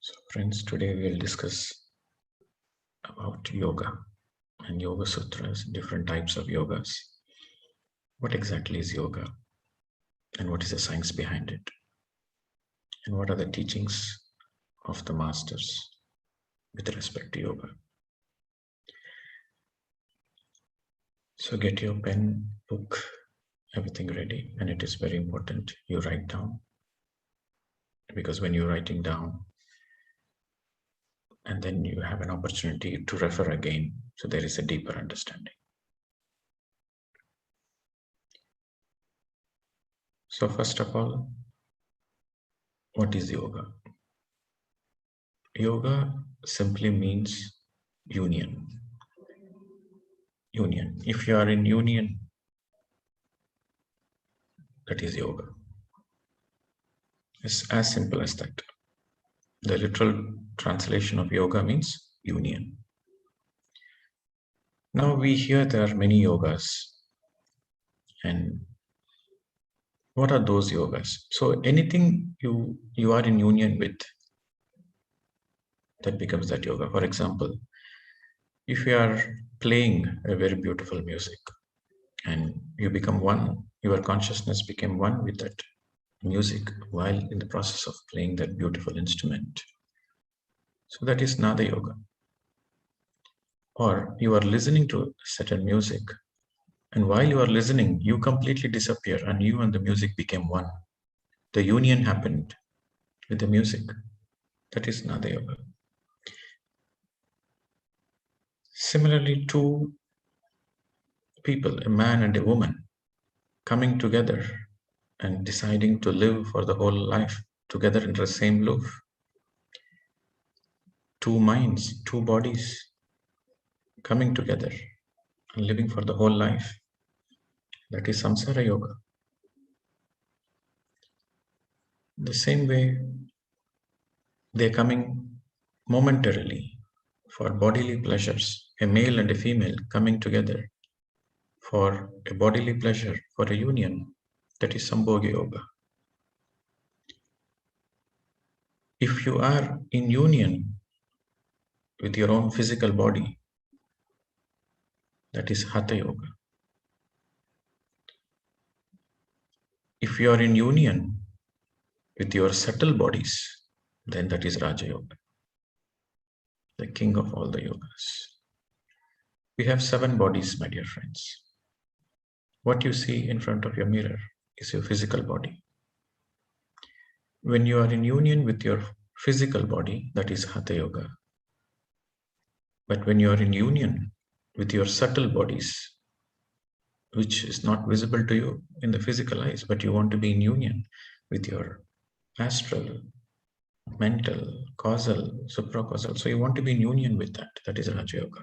So friends, today we will discuss about yoga and yoga sutras, different types of yogas. What exactly is yoga and what is the science behind it? And what are the teachings of the masters with respect to yoga? So get your pen, book, everything ready, and it is very important you write down, because when you're writing down, and then you have an opportunity to refer again, so there is a deeper understanding. So first of all, what is yoga? Yoga simply means union. Union. If you are in union, that is yoga. It's as simple as that. The literal translation of yoga means union. Now we hear there are many yogas. And what are those yogas? So anything you are in union with, that becomes that yoga. For example, if you are playing a very beautiful music and you become one, your consciousness became one with that music while in the process of playing that beautiful instrument. So that is Nada Yoga. Or you are listening to certain music, and while you are listening, you completely disappear and you and the music became one. The union happened with the music. That is Nada Yoga. Similarly, two people, a man and a woman, coming together and deciding to live for the whole life together under the same roof. Two minds, two bodies coming together and living for the whole life. That is Samsara Yoga. The same way, they're coming momentarily for bodily pleasures, a male and a female coming together for a bodily pleasure, for a union. That is Sambhoga Yoga. If you are in union with your own physical body, that is Hatha Yoga. If you are in union with your subtle bodies, then that is Raja Yoga, the king of all the yogas. We have 7 bodies, my dear friends. What you see in front of your mirror is your physical body. When you are in union with your physical body, that is Hatha Yoga. But when you are in union with your subtle bodies, which is not visible to you in the physical eyes, but you want to be in union with your astral, mental, causal, supracausal. So you want to be in union with that. That is Raja Yoga.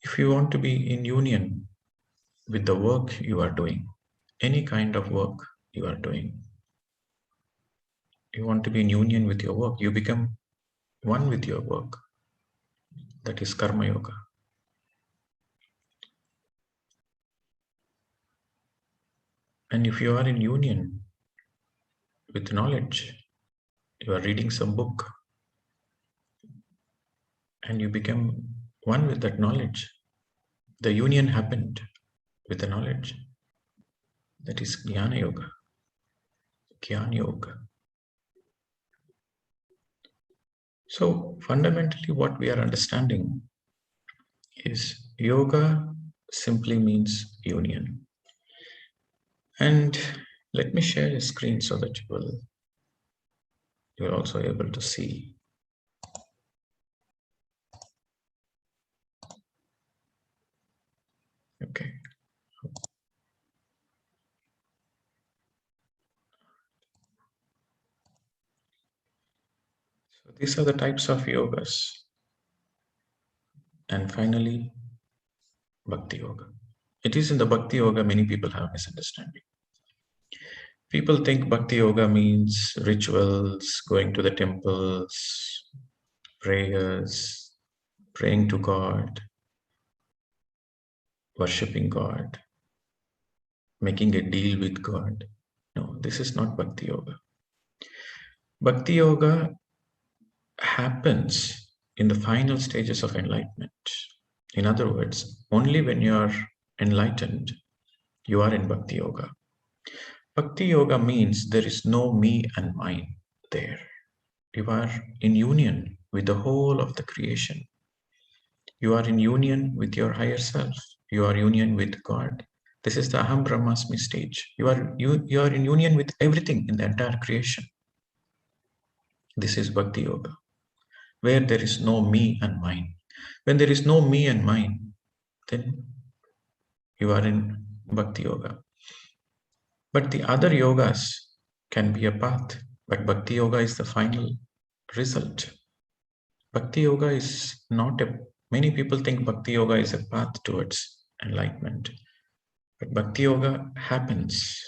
If you want to be in union with the work you are doing, any kind of work you are doing, you want to be in union with your work, you become one with your work. That is Karma Yoga. And if you are in union with knowledge, you are reading some book and you become one with that knowledge. The union happened with the knowledge. That is Jnana Yoga, Jnana Yoga. So fundamentally what we are understanding is yoga simply means union. And let me share a screen so that you're also able to see. Okay. So these are the types of yogas. And finally, Bhakti Yoga. It is in the Bhakti Yoga many people have misunderstanding. People think Bhakti Yoga means rituals, going to the temples, prayers, praying to God, worshipping God, making a deal with God. No, this is not Bhakti Yoga. Bhakti Yoga happens in the final stages of enlightenment. In other words, only when you are enlightened, you are in Bhakti Yoga. Bhakti Yoga means there is no me and mine there. You are in union with the whole of the creation. You are in union with your higher self. You are in union with God. This is the Aham Brahmasmi stage. You are in union with everything in the entire creation. This is Bhakti Yoga, where there is no me and mine. When there is no me and mine, then you are in Bhakti Yoga. But the other yogas can be a path, but Bhakti Yoga is the final result. Bhakti Yoga is not many people think Bhakti Yoga is a path towards enlightenment. But Bhakti Yoga happens.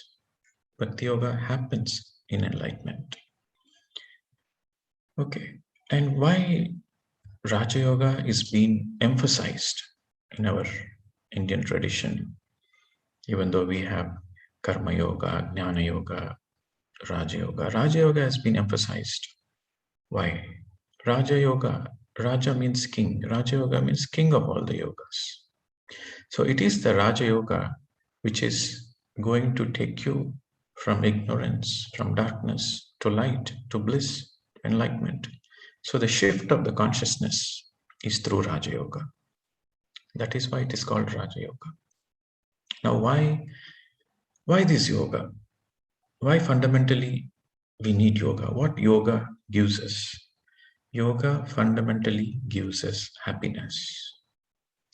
Bhakti Yoga happens in enlightenment. Okay. And why Raja Yoga is being emphasized in our Indian tradition, even though we have Karma Yoga, Jnana Yoga, Raja Yoga. Raja Yoga has been emphasized. Why? Raja Yoga, Raja means king. Raja Yoga means king of all the yogas. So it is the Raja Yoga which is going to take you from ignorance, from darkness to light, to bliss, enlightenment. So the shift of the consciousness is through Raja Yoga. That is why it is called Raja Yoga. Now, why this yoga? Why fundamentally we need yoga? What yoga gives us? Yoga fundamentally gives us happiness,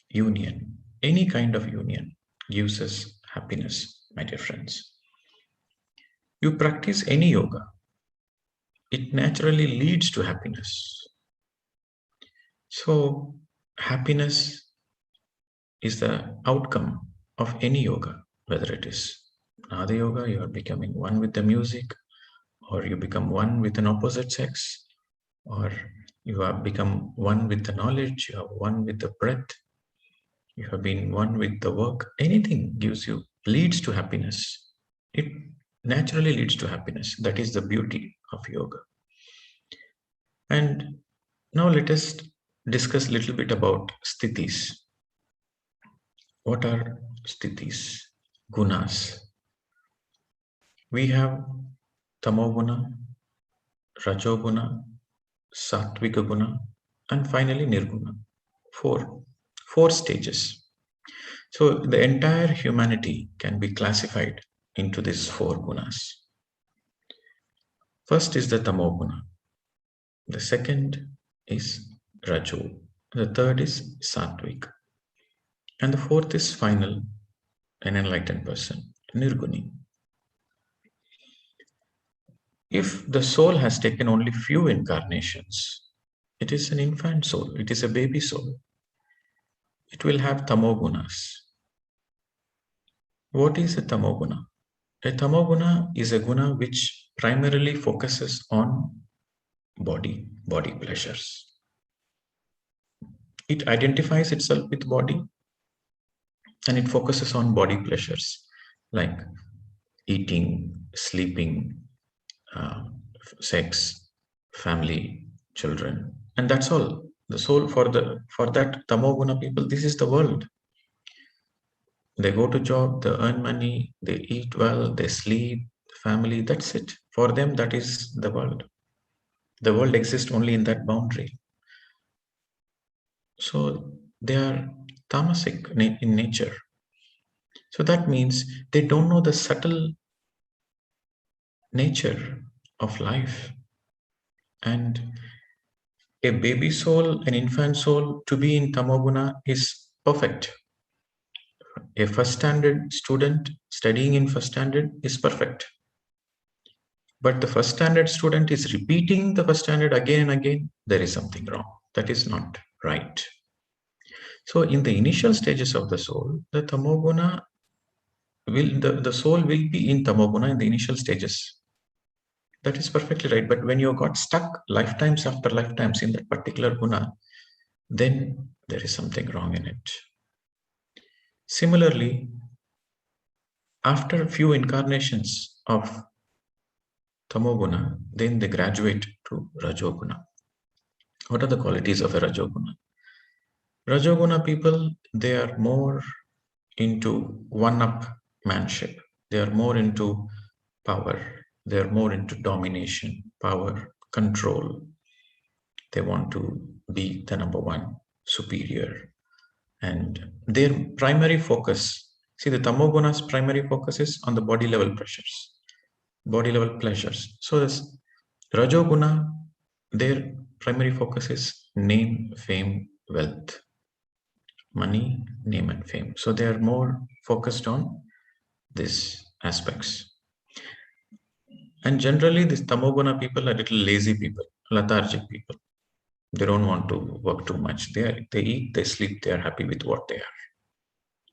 union. Any kind of union gives us happiness, my dear friends. You practice any yoga, it naturally leads to happiness. So, happiness is the outcome of any yoga, whether it is Nada Yoga, you are becoming one with the music, or you become one with an opposite sex, or you have become one with the knowledge, you have one with the breath, you have been one with the work. Anything leads to happiness. It naturally leads to happiness. That is the beauty of yoga. And now let us discuss a little bit about sthitis. What are sthitis? Gunas. We have tamoguna, rajoguna, sattvika guna, and finally nirguna. Four stages. So the entire humanity can be classified into these four gunas. First is the tamoguna. The second is rajo. The third is sattvik. And the fourth is final, an enlightened person, nirguni. If the soul has taken only few incarnations, it is an infant soul, it is a baby soul. It will have tamogunas. What is a tamoguna? A tamoguna is a guna which primarily focuses on body pleasures. It identifies itself with body and it focuses on body pleasures like eating, sleeping, sex, family, children, and that's all. The soul for that tamoguna people, this is the world. They go to job, they earn money, they eat well, they sleep, family, that's it. For them, that is the world. The world exists only in that boundary. So they are tamasic in nature. So that means they don't know the subtle nature of life. And a baby soul, an infant soul, to be in tamoguna is perfect. A first standard student studying in first standard is perfect. But the first standard student is repeating the first standard again and again, there is something wrong. That is not right. So in the initial stages of the soul, the tamoguna the soul will be in tamoguna in the initial stages. That is perfectly right. But when you got stuck lifetimes after lifetimes in that particular guna, then there is something wrong in it. Similarly, after a few incarnations of Tamoguna, then they graduate to Rajoguna. What are the qualities of a Rajoguna? Rajoguna people, they are more into one-upmanship. They are more into power. They are more into domination, power, control. They want to be the number one, superior. And their primary focus, see, the Tamoguna's primary focus is on the body level pressures, body level pleasures. So this Rajoguna, their primary focus is name, fame, wealth, money, name, and fame. So they are more focused on these aspects. And generally, these Tamoguna people are little lazy people, lethargic people. They don't want to work too much. They eat, they sleep, they are happy with what they are.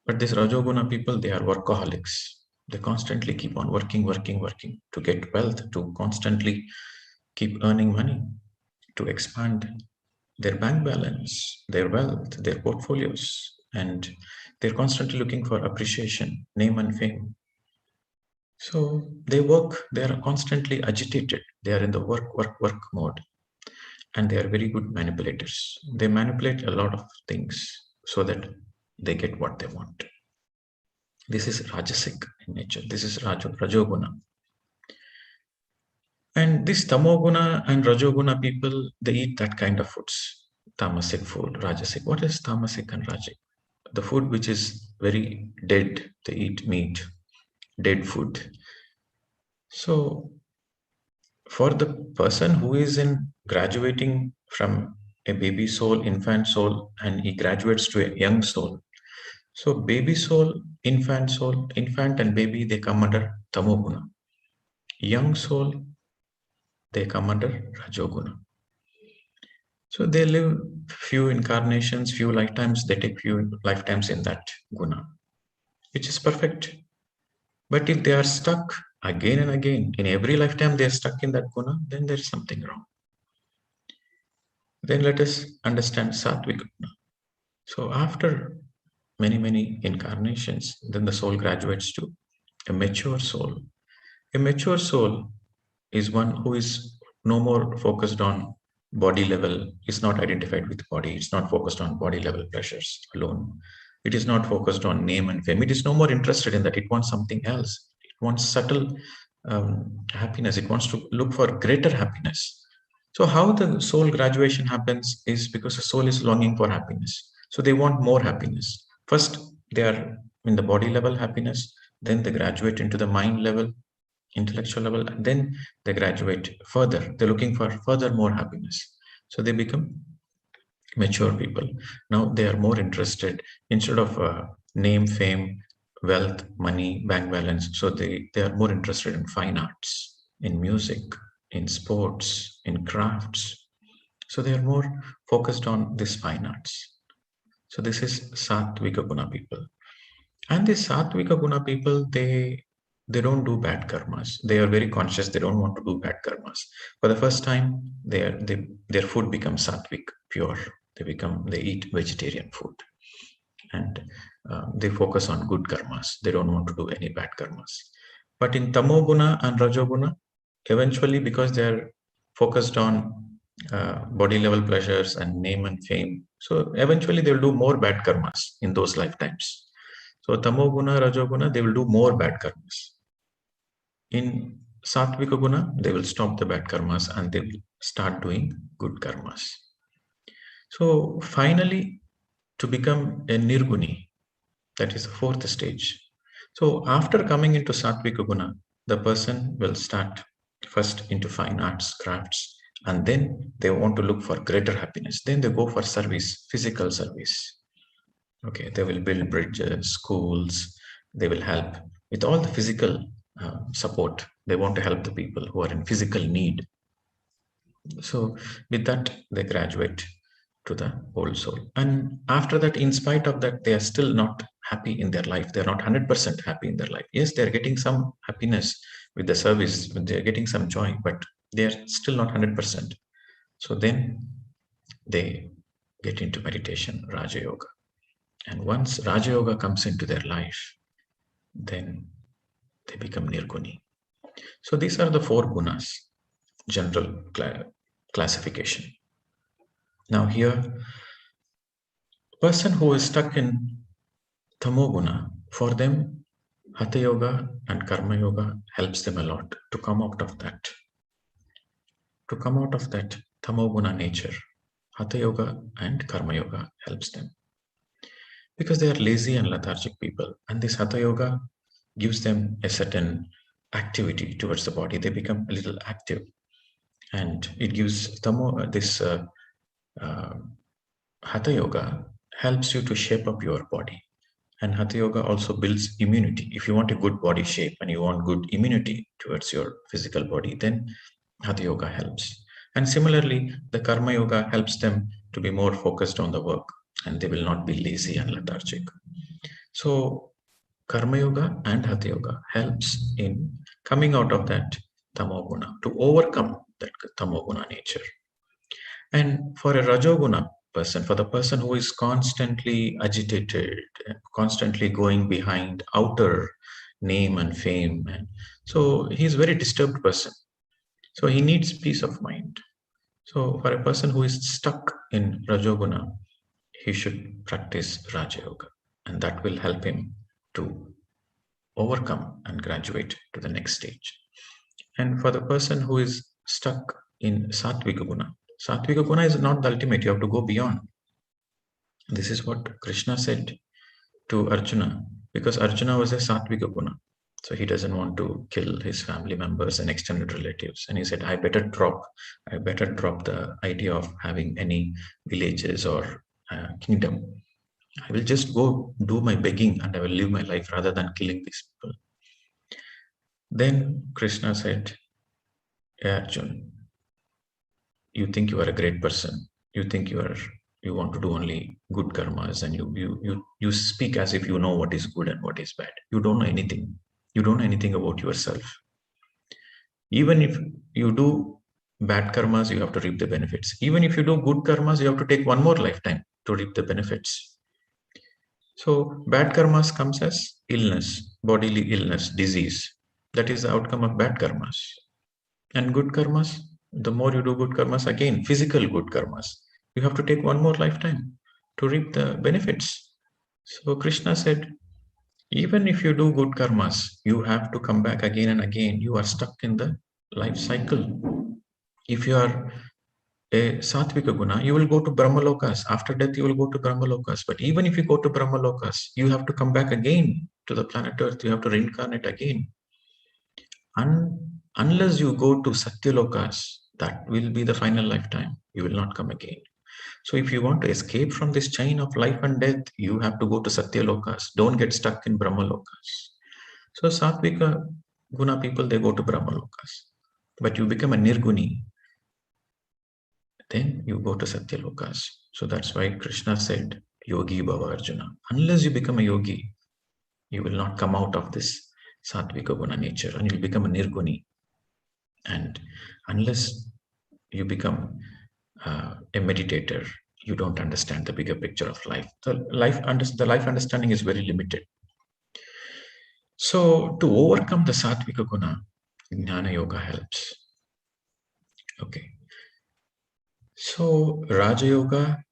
But these Rajoguna people, they are workaholics. They constantly keep on working to get wealth, to constantly keep earning money, to expand their bank balance, their wealth, their portfolios, and they're constantly looking for appreciation, name and fame. So they work, they are constantly agitated. They are in the work mode. And they are very good manipulators. They manipulate a lot of things so that they get what they want. This is Rajasic in nature. This is Rajoguna. And this Tamoguna and Rajoguna people, they eat that kind of foods. Tamasic food, Rajasic. What is Tamasic and Rajasic? The food which is very dead. They eat meat, dead food. So for the person who is in graduating from a baby soul, infant soul, and he graduates to a young soul. So baby soul, infant and baby, they come under Tamoguna. Young soul, they come under Rajoguna. So they live few incarnations, few lifetimes, they take few lifetimes in that guna, which is perfect. But if they are stuck again and again, in every lifetime they are stuck in that guna, then there is something wrong. Then let us understand Satvika guna. So after many incarnations, then the soul graduates to a mature soul. A mature soul is one who is no more focused on body level, is not identified with body, it's not focused on body level pleasures alone. It is not focused on name and fame. It is no more interested in that. It wants something else. It wants subtle happiness. It wants to look for greater happiness. So how the soul graduation happens is because the soul is longing for happiness. So they want more happiness. First, they are in the body level happiness, then they graduate into the mind level, intellectual level, and then they graduate further. They're looking for further more happiness. So they become mature people. Now they are more interested, instead of name, fame, wealth, money, bank balance. So they are more interested in fine arts, in music, in sports, in crafts. So they are more focused on this fine arts. So this is Satvika Guna people. And these Satvika Guna people, they don't do bad karmas. They are very conscious. They don't want to do bad karmas. For the first time, their food becomes sattvic, pure. They eat vegetarian food, and they focus on good karmas. They don't want to do any bad karmas. But in Tamoguna and Rajoguna, eventually, because they are focused on body level pleasures and name and fame, so eventually they will do more bad karmas in those lifetimes. So Tamoguna, Rajoguna, they will do more bad karmas. In Satvika Guna, they will stop the bad karmas and they will start doing good karmas. So finally, to become a Nirguni, that is the fourth stage. So after coming into Satvika Guna, the person will start first into fine arts, crafts, and then they want to look for greater happiness. Then they go for service, physical service. Okay, they will build bridges, schools, they will help with all the physical support. They want to help the people who are in physical need. So with that, they graduate to the old soul. And after that, in spite of that, they are still not happy in their life. They're not 100% happy in their life. Yes, they're getting some happiness with the service, they're getting some joy, but they're still not 100%. So then they get into meditation, Raja Yoga. And once Raja Yoga comes into their life, then they become Nirguni. So these are the four gunas, general classification. Now here, person who is stuck in tamoguna, for them, hatha yoga and karma yoga helps them a lot to come out of that. To come out of that tamoguna nature, hatha yoga and karma yoga helps them. Because they are lazy and lethargic people. And this hatha yoga gives them a certain activity towards the body. They become a little active. And it gives this hatha yoga helps you to shape up your body. And hatha yoga also builds immunity. If you want a good body shape and you want good immunity towards your physical body, then hatha yoga helps. And similarly, the karma yoga helps them to be more focused on the work, and they will not be lazy and lethargic. So karma yoga and hatha yoga helps in coming out of that tamoguna, to overcome that tamoguna nature. And for a rajoguna person, for the person who is constantly agitated, constantly going behind outer name and fame, and so he's a very disturbed person. So he needs peace of mind. So for a person who is stuck in rajoguna, he should practice Raja Yoga, and that will help him to overcome and graduate to the next stage. And for the person who is stuck in Satvika Guna is not the ultimate. You have to go beyond. This is what Krishna said to Arjuna, because Arjuna was a Satvika Guna. So he doesn't want to kill his family members and extended relatives. And he said, I better drop the idea of having any villages or kingdom. I will just go do my begging and I will live my life rather than killing these people. Then Krishna said, hey Arjuna, you think you are a great person. You think you want to do only good karmas, and you speak as if you know what is good and what is bad. You don't know anything. You don't know anything about yourself. Even if you do bad karmas, you have to reap the benefits. Even if you do good karmas, you have to take one more lifetime to reap the benefits. So bad karmas comes as illness, bodily illness, disease. That is the outcome of bad karmas. And good karmas, the more you do good karmas, again, physical good karmas, you have to take one more lifetime to reap the benefits. So Krishna said, even if you do good karmas, you have to come back again and again. You are stuck in the life cycle. If you are a Satvika Guna, you will go to Brahmalokas. After death, you will go to Brahmalokas. But even if you go to Brahmalokas, you have to come back again to the planet Earth. You have to reincarnate again. Unless you go to Satyalokas, that will be the final lifetime. You will not come again. So if you want to escape from this chain of life and death, you have to go to Satyalokas. Don't get stuck in Brahmalokas. So Satvika Guna people, they go to Brahmalokas. But you become a Nirguni, then you go to Satyalokas. So that's why Krishna said, Yogi Bhava Arjuna. Unless you become a yogi, you will not come out of this Satvika Guna nature, and you will become a Nirguni. And unless you become a meditator, you don't understand the bigger picture of life. The life understanding is very limited. So to overcome the Satvika Guna, Jnana Yoga helps. Okay. So Raja Yoga,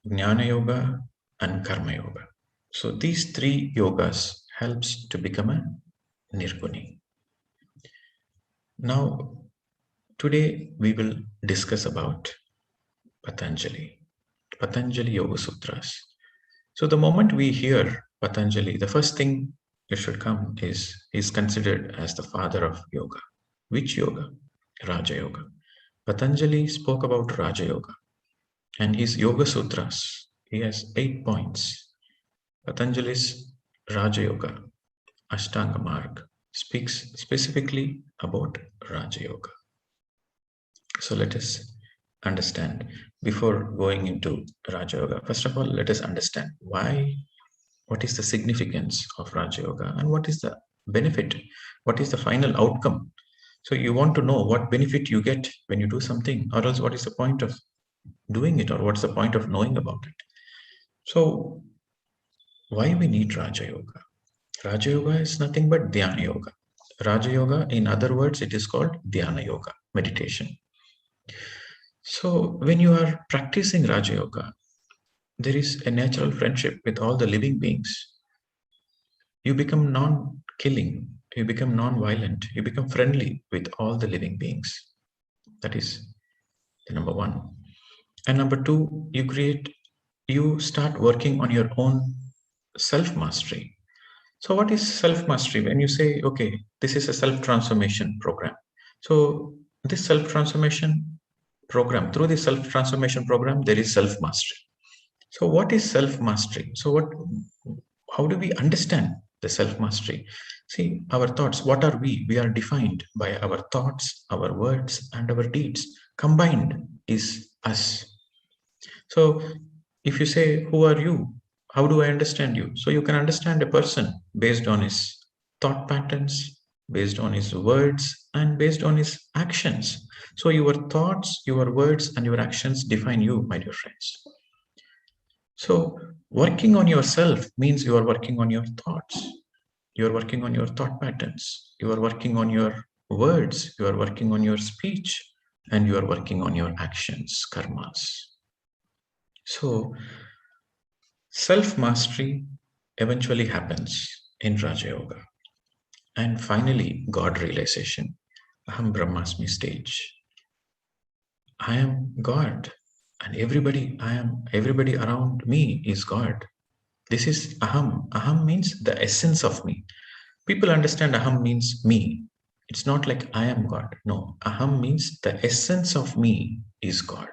Jnana Yoga, and Karma Yoga. So these three yogas helps to become a Nirguni. Now, today we will discuss about Patanjali Yoga Sutras. So the moment we hear Patanjali, the first thing it should come is he's considered as the father of yoga. Which yoga? Raja Yoga. Patanjali spoke about Raja Yoga, and his Yoga Sutras, he has 8 points. Patanjali's Raja Yoga, Ashtanga Marg, speaks specifically about Raja Yoga. So let us understand, before going into Raja Yoga, first of all, let us understand what is the significance of Raja Yoga, and what is the benefit, what is the final outcome. So you want to know what benefit you get when you do something, or else what is the point of doing it, or what's the point of knowing about it. So why we need Raja Yoga? Raja Yoga is nothing but Dhyana Yoga. Raja Yoga, in other words, it is called Dhyana Yoga, meditation. So when you are practicing Raja Yoga, there is a natural friendship with all the living beings. You become non-killing, you become non-violent, you become friendly with all the living beings. That is the number one. And number two, you start working on your own self-mastery. So what is self-mastery? When you say, okay, this is a self-transformation program. So this self-transformation program, through this self-transformation program, there is self-mastery. So what is self-mastery? How do we understand the self-mastery? See, our thoughts, what are we? We are defined by our thoughts, our words, and our deeds. Combined is us. So if you say, who are you? How do I understand you? So you can understand a person based on his thought patterns, based on his words, and based on his actions. So your thoughts, your words, and your actions define you, my dear friends. So working on yourself means you are working on your thoughts. You are working on your thought patterns. You are working on your words. You are working on your speech. And you are working on your actions, karmas. So self-mastery eventually happens in Raja Yoga. And finally, God realization. Aham Brahmasmi stage. I am God. And everybody around me is God. This is aham. Aham means the essence of me. People understand aham means me. It's not like I am God. No, aham means the essence of me is God.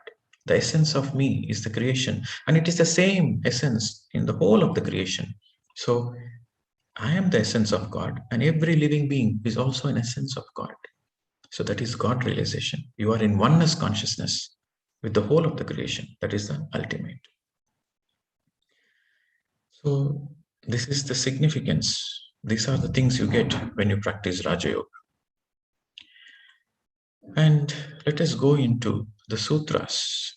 The essence of me is the creation. And it is the same essence in the whole of the creation. So I am the essence of God, and every living being is also an essence of God. So that is God realization. You are in oneness consciousness with the whole of the creation. That is the ultimate. So this is the significance. These are the things you get when you practice Raja Yoga. And let us go into the sutras,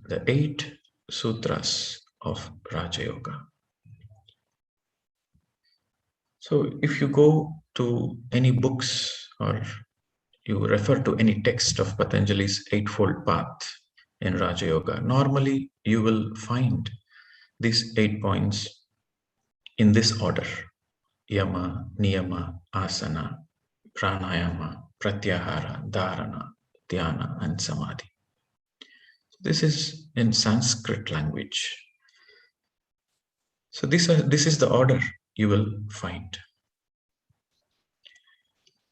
the 8 sutras of Raja Yoga. So if you go to any books or you refer to any text of Patanjali's Eightfold Path in Raja Yoga, normally you will find these 8 points in this order: Yama, Niyama, Asana, Pranayama, Pratyahara, Dharana, Dhyana, and Samadhi. This is in Sanskrit language. So this is the order you will find.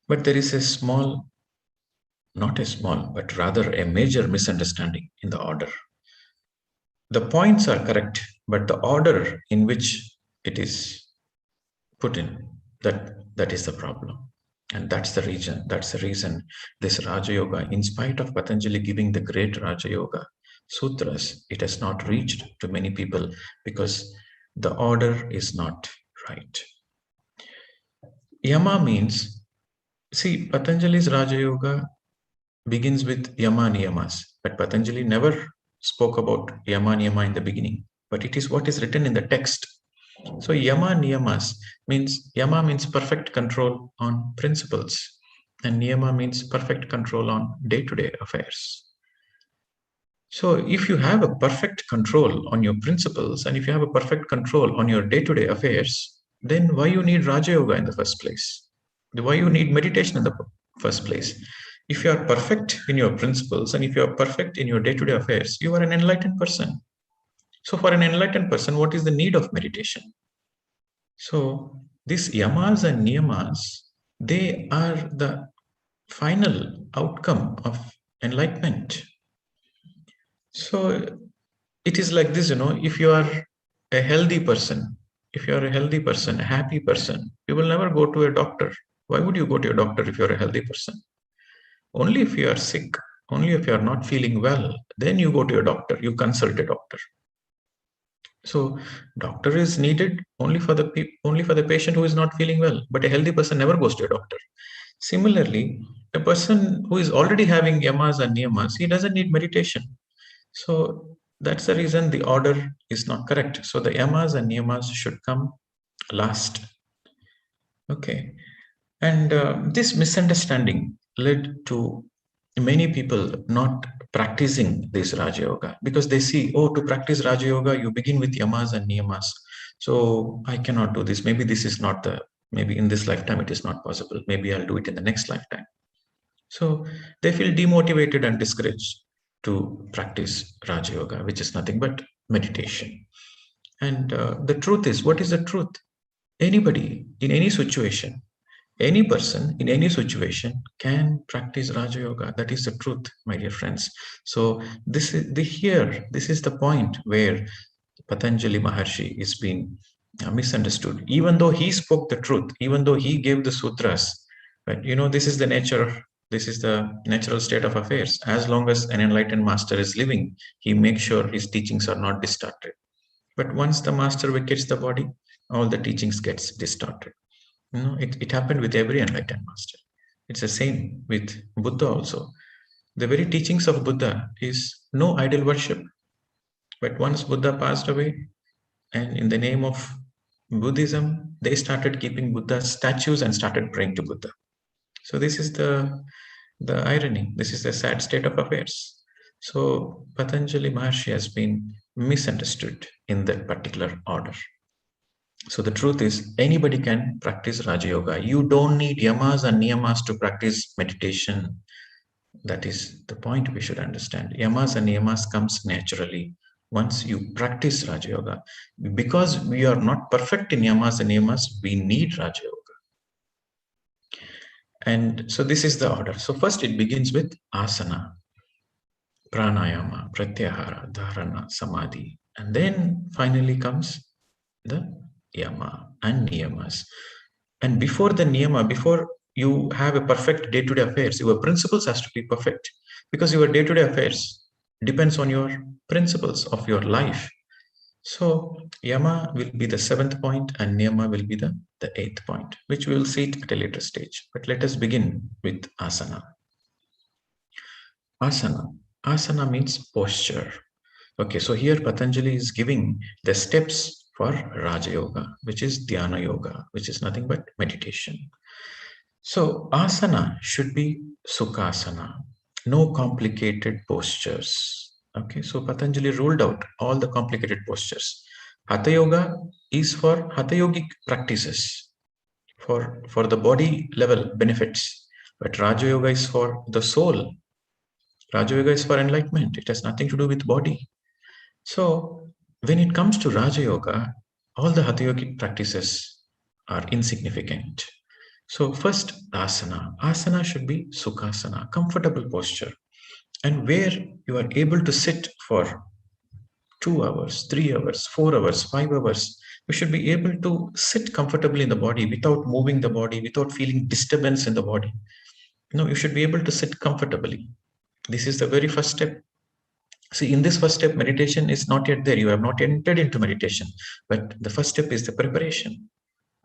But there is a small, not a small, but rather a major misunderstanding in the order. The points are correct, but the order in which it is put in, that is the problem. And that's the reason this Raja Yoga, in spite of Patanjali giving the great Raja Yoga sutras, it has not reached to many people because the order is not right. Yama means, see, Patanjali's Raja Yoga begins with Yama Niyamas, but Patanjali never spoke about Yama Niyama in the beginning, but it is what is written in the text. So Yama Niyamas means, Yama means perfect control on principles, and Niyama means perfect control on day-to-day affairs. So if you have a perfect control on your principles, and if you have a perfect control on your day-to-day affairs, then why you need Raja Yoga in the first place? Why you need meditation in the first place? If you are perfect in your principles, and if you are perfect in your day-to-day affairs, you are an enlightened person. So for an enlightened person, what is the need of meditation? So these yamas and niyamas, they are the final outcome of enlightenment. So it is like this, if you are a healthy person, a happy person, you will never go to a doctor. Why would you go to a doctor if you're a healthy person? Only if you are sick, only if you are not feeling well, then you go to a doctor, you consult a doctor. So doctor is needed only for the patient who is not feeling well, but a healthy person never goes to a doctor. Similarly, a person who is already having yamas and niyamas, he doesn't need meditation. So that's the reason the order is not correct. So the yamas and niyamas should come last. Okay. And this misunderstanding led to many people not practicing this Raja Yoga, because they see, oh, to practice Raja Yoga, you begin with yamas and niyamas. So I cannot do this. Maybe this is not maybe in this lifetime it is not possible. Maybe I'll do it in the next lifetime. So they feel demotivated and discouraged to practice Raja Yoga, which is nothing but meditation. And the truth is, what is the truth? Anybody in any situation, any person in any situation can practice Raja Yoga. That is the truth, my dear friends. So this is the point where Patanjali Maharshi is being misunderstood. Even though he spoke the truth, even though he gave the sutras, but this is the nature. This is the natural state of affairs. As long as an enlightened master is living, he makes sure his teachings are not distorted. But once the master vacates the body, all the teachings gets distorted. It happened with every enlightened master. It's the same with Buddha also. The very teachings of Buddha is no idol worship. But once Buddha passed away, and in the name of Buddhism, they started keeping Buddha's statues and started praying to Buddha. So this is the irony. This is the sad state of affairs. So Patanjali Maharshi has been misunderstood in that particular order. So the truth is, anybody can practice Raja Yoga. You don't need yamas and niyamas to practice meditation. That is the point we should understand. Yamas and niyamas comes naturally once you practice Raja Yoga. Because we are not perfect in yamas and niyamas, we need Raja Yoga. And so this is the order. So first it begins with asana, pranayama, pratyahara, dharana, samadhi. And then finally comes the yama and niyamas. And before the niyama, before you have a perfect day-to-day affairs, your principles has to be perfect, because your day-to-day affairs depends on your principles of your life. So yama will be the 7th point and niyama will be the 8th point, which we will see it at a later stage. But let us begin with asana. Asana means posture. Okay, so here Patanjali is giving the steps for Raja Yoga, which is Dhyana Yoga, which is nothing but meditation. So asana should be Sukhasana, no complicated postures. Okay, so Patanjali ruled out all the complicated postures. Hatha Yoga is for Hatha Yogic practices, for the body level benefits, but Raja Yoga is for the soul. Raja Yoga is for enlightenment. It has nothing to do with body. So when it comes to Raja Yoga, all the Hatha Yogic practices are insignificant. So first, asana. Asana should be Sukhasana, comfortable posture, and where you are able to sit for 2 hours, 3 hours, 4 hours, 5 hours. You should be able to sit comfortably in the body without moving the body, without feeling disturbance in the body. You should be able to sit comfortably. This is the very first step. See, in this first step, meditation is not yet there. You have not entered into meditation, but the first step is the preparation.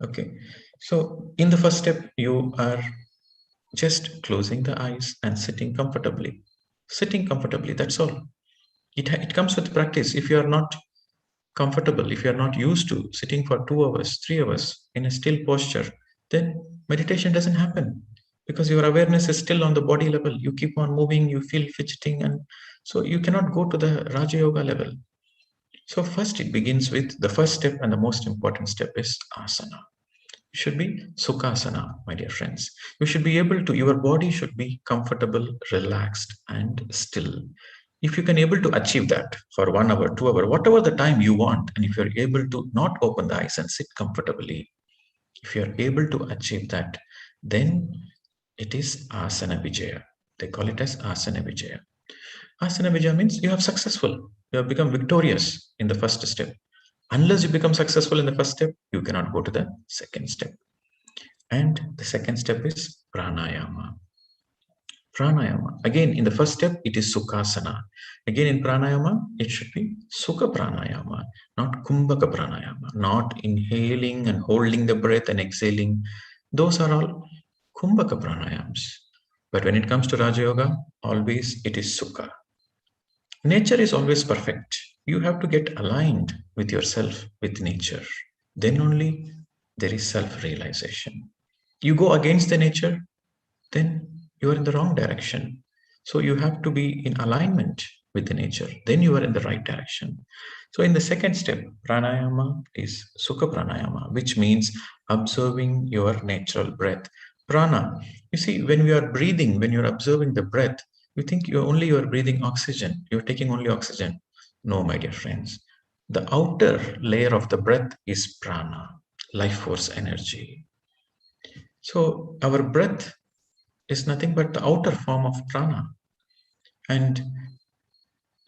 Okay, so in the first step, you are just closing the eyes and sitting comfortably. Sitting comfortably, that's all. It comes with practice. If you are not comfortable, if you are not used to sitting for 2 hours, 3 hours in a still posture, then meditation doesn't happen, because your awareness is still on the body level. You keep on moving, you feel fidgeting, and so you cannot go to the Raja Yoga level. So first it begins with the first step, and the most important step is asana. It should be Sukhasana, my dear friends. You should be able to, your body should be comfortable, relaxed, and still. If you can able to achieve that for 1 hour, 2 hour, whatever the time you want, and if you're able to not open the eyes and sit comfortably, if you're able to achieve that, then it is Asana Vijaya. They call it as Asana Vijaya. Asana Vijaya means you have successful. You have become victorious in the first step. Unless you become successful in the first step, you cannot go to the second step. And the second step is pranayama. Pranayama. Again, in the first step, it is Sukhasana. Again, in pranayama, it should be Sukha pranayama, not Kumbhaka pranayama, not inhaling and holding the breath and exhaling. Those are all Kumbhaka pranayams. But when it comes to Raja Yoga, always it is Sukha. Nature is always perfect. You have to get aligned with yourself, with nature. Then only there is self-realization. You go against the nature, then you are in the wrong direction. So you have to be in alignment with the nature, then you are in the right direction. So in the second step, pranayama is sukha pranayama, which means observing your natural breath. Prana, you see, when we are breathing, when you're observing the breath, you think you are breathing oxygen, you're taking only oxygen. No, my dear friends, the outer layer of the breath is prana, life force energy. So our breath is nothing but the outer form of prana. And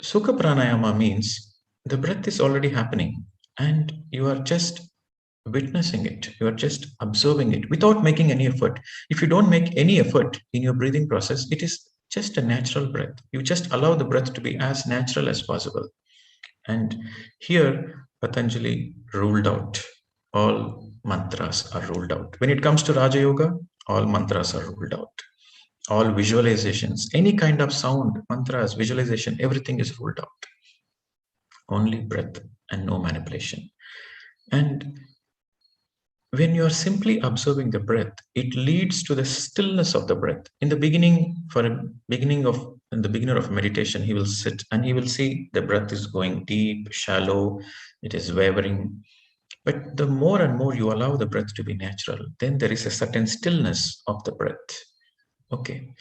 sukha pranayama means the breath is already happening and you are just witnessing it. You are just observing it without making any effort. If you don't make any effort in your breathing process, it is just a natural breath. You just allow the breath to be as natural as possible. And here, Patanjali ruled out. All mantras are ruled out. When it comes to Raja Yoga, all mantras are ruled out. All visualizations, any kind of sound, mantras, visualization, everything is ruled out. Only breath and no manipulation. And when you are simply observing the breath, it leads to the stillness of the breath. In the beginning, the beginner of meditation, he will sit and he will see the breath is going deep, shallow, it is wavering. But the more and more you allow the breath to be natural, then there is a certain stillness of the breath. Okay.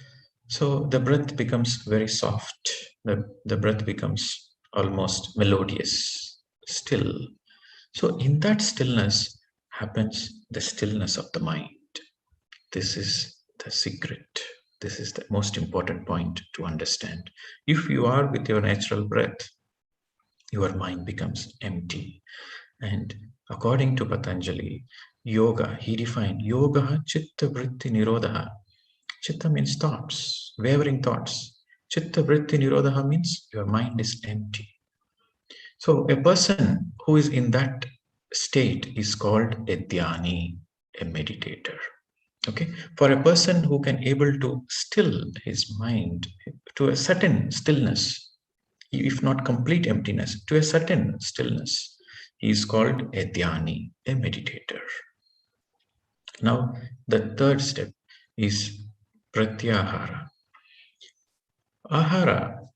So the breath becomes very soft. The breath becomes almost melodious, still. So in that stillness happens the stillness of the mind. This is the secret. This is the most important point to understand. If you are with your natural breath, your mind becomes empty. And according to Patanjali, yoga, he defined yoga chitta vritti nirodha. Chitta means thoughts, wavering thoughts. Chitta vritti nirodha means your mind is empty. So a person who is in that state is called a dhyani, a meditator. Okay, for a person who can able to still his mind to a certain stillness, if not complete emptiness, to a certain stillness, he is called a dhyani, a meditator. Now, the third step is pratyahara. Ahara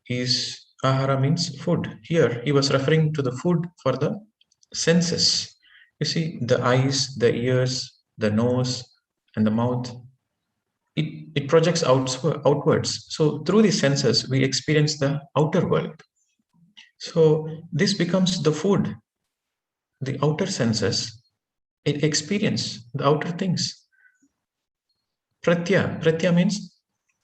means food. Here he was referring to the food for the senses. You see, the eyes, the ears, the nose, and the mouth, it projects outwards. So through these senses, we experience the outer world. So this becomes the food. The outer senses, it experience the outer things. Pratya means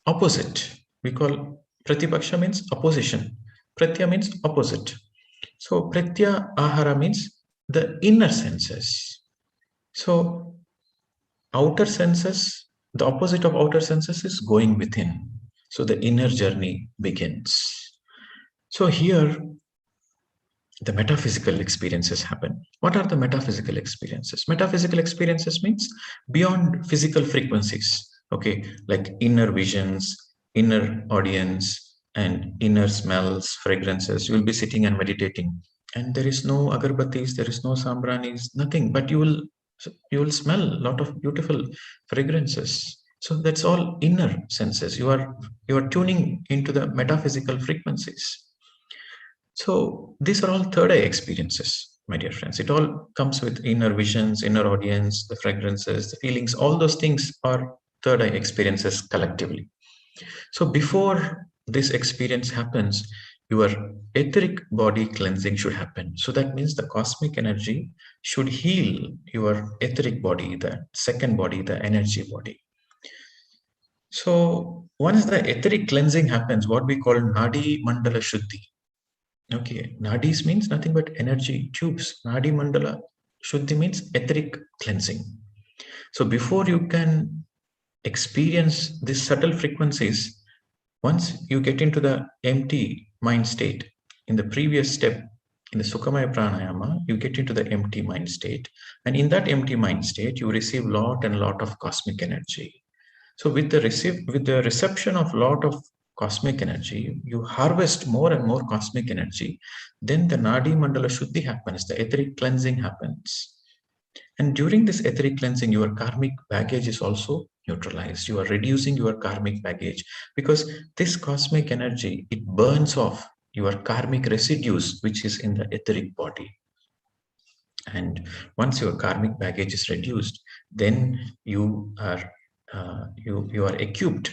opposite. We call Pratipaksha means opposition. Pratya means opposite. So Pratya Ahara means the inner senses. So outer senses, the opposite of outer senses is going within. So the inner journey begins. So here the metaphysical experiences happen. What are the metaphysical experiences? Metaphysical experiences means beyond physical frequencies. Okay, like inner visions, inner audience, and inner smells, fragrances. You will be sitting and meditating, and there is no agarbatis, there is no sambranis, nothing. But you will smell a lot of beautiful fragrances. So that's all inner senses. You are tuning into the metaphysical frequencies. So these are all third eye experiences, my dear friends. It all comes with inner visions, inner audience, the fragrances, the feelings. All those things are third eye experiences collectively. So before this experience happens, your etheric body cleansing should happen. So that means the cosmic energy should heal your etheric body, the second body, the energy body. So once the etheric cleansing happens, what we call Nadi Mandala Shuddhi. Okay, Nadis means nothing but energy tubes. Nadi Mandala Shuddhi means etheric cleansing. So before you can experience these subtle frequencies, once you get into the empty mind state, in the previous step, in the Sukhamaya Pranayama, you get into the empty mind state. And in that empty mind state, you receive lot and lot of cosmic energy. So with the reception of lot of cosmic energy, you harvest more and more cosmic energy. Then the Nadi Mandala Shuddhi happens, the etheric cleansing happens. And during this etheric cleansing, your karmic baggage is also neutralized. You are reducing your karmic baggage, because this cosmic energy, it burns off your karmic residues, which is in the etheric body. And once your karmic baggage is reduced, then you are you are equipped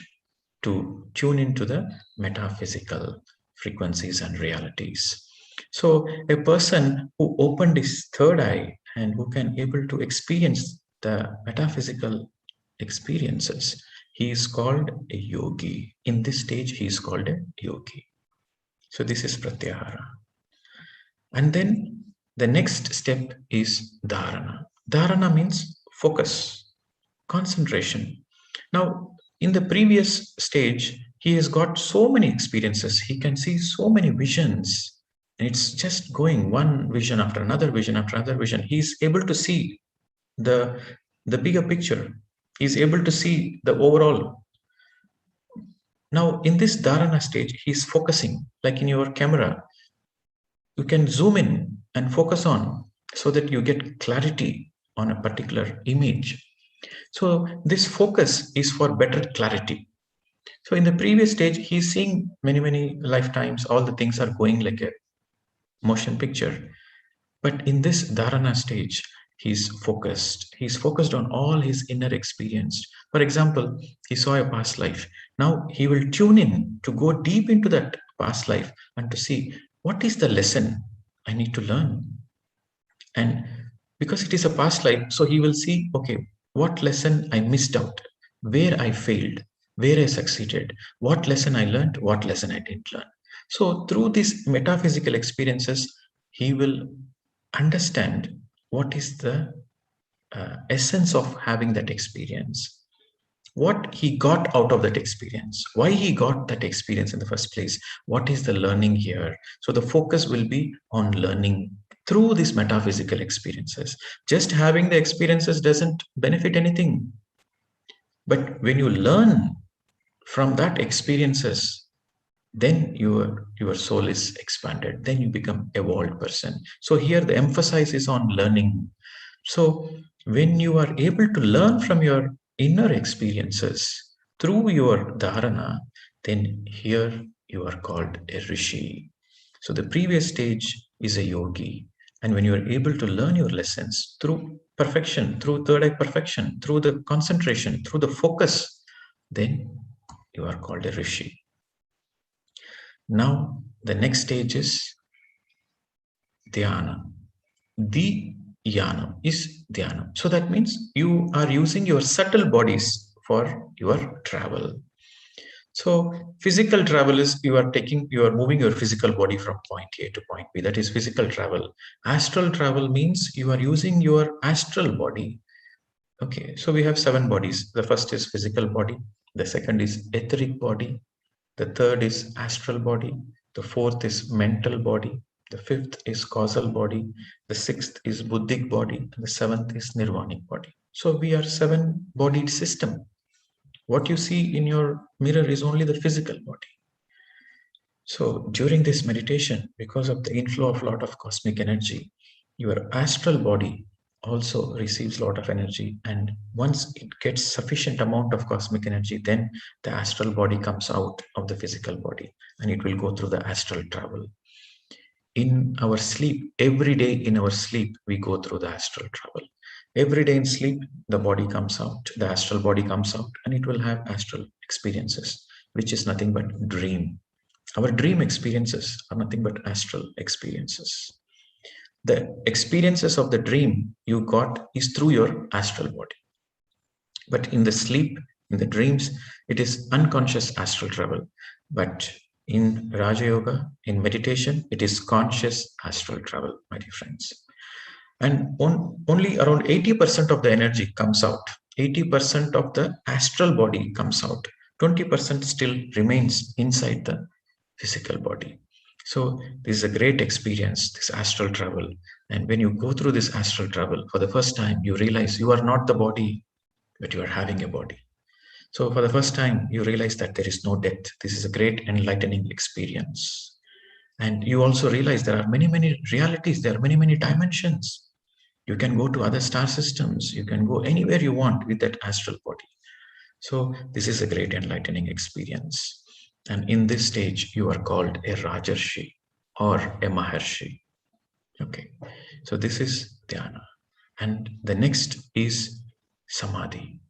to tune into the metaphysical frequencies and realities. So a person who opened his third eye and who can able to experience the metaphysical experiences, he is called a yogi. In this stage, he is called a yogi. So this is pratyahara. And then the next step is dharana. Dharana means focus, concentration. Now, in the previous stage, he has got so many experiences. He can see so many visions. And it's just going one vision after another vision after another vision. He's able to see the bigger picture. He's able to see the overall. Now, in this dharana stage, he's focusing, like in your camera. You can zoom in and focus on so that you get clarity on a particular image. So this focus is for better clarity. So in the previous stage, he's seeing many lifetimes, all the things are going like a motion picture. But in this dharana stage, he's focused. He's focused on all his inner experience. For example, he saw a past life. Now he will tune in to go deep into that past life and to see what is the lesson I need to learn. And because it is a past life, so he will see, okay, what lesson I missed out, where I failed, where I succeeded, what lesson I learned, what lesson I didn't learn. So through these metaphysical experiences, he will understand what is the essence of having that experience, what he got out of that experience, why he got that experience in the first place, what is the learning here. So the focus will be on learning through these metaphysical experiences. Just having the experiences doesn't benefit anything. But when you learn from that experiences, then your soul is expanded, then you become evolved person. So here the emphasis is on learning. So when you are able to learn from your inner experiences through your dharana, then here you are called a rishi. So the previous stage is a yogi. And when you are able to learn your lessons through perfection, through third eye perfection, through the concentration, through the focus, then you are called a rishi. Now, the next stage is dhyana. Dhyana is dhyana. So that means you are using your subtle bodies for your travel. So physical travel is you are moving your physical body from point A to point B. That is physical travel. Astral travel means you are using your astral body. Okay, so we have 7 bodies. The first is physical body. The second is etheric body. The third is astral body. The fourth is mental body. The fifth is causal body. The sixth is buddhic body. And the seventh is nirvanic body. So we are 7-bodied system. What you see in your mirror is only the physical body. So during this meditation, because of the inflow of a lot of cosmic energy, your astral body also receives a lot of energy. And once it gets sufficient amount of cosmic energy, then the astral body comes out of the physical body and it will go through the astral travel. In our sleep, every day in our sleep, we go through the astral travel. Every day in sleep, the body comes out, the astral body comes out, and it will have astral experiences, which is nothing but dream. Our dream experiences are nothing but astral experiences. The experiences of the dream you got is through your astral body. But in the sleep, in the dreams, it is unconscious astral travel. But in Raja Yoga, in meditation, it is conscious astral travel, my dear friends. And only around 80% of the energy comes out. 80% of the astral body comes out. 20% still remains inside the physical body. So this is a great experience, this astral travel. And when you go through this astral travel for the first time, you realize you are not the body, but you are having a body. So for the first time, you realize that there is no death. This is a great enlightening experience. And you also realize there are many realities, there are many dimensions. You can go to other star systems. You can go anywhere you want with that astral body. So this is a great enlightening experience. And in this stage, you are called a Rajarshi or a Maharshi. Okay. So this is dhyana. And the next is samadhi.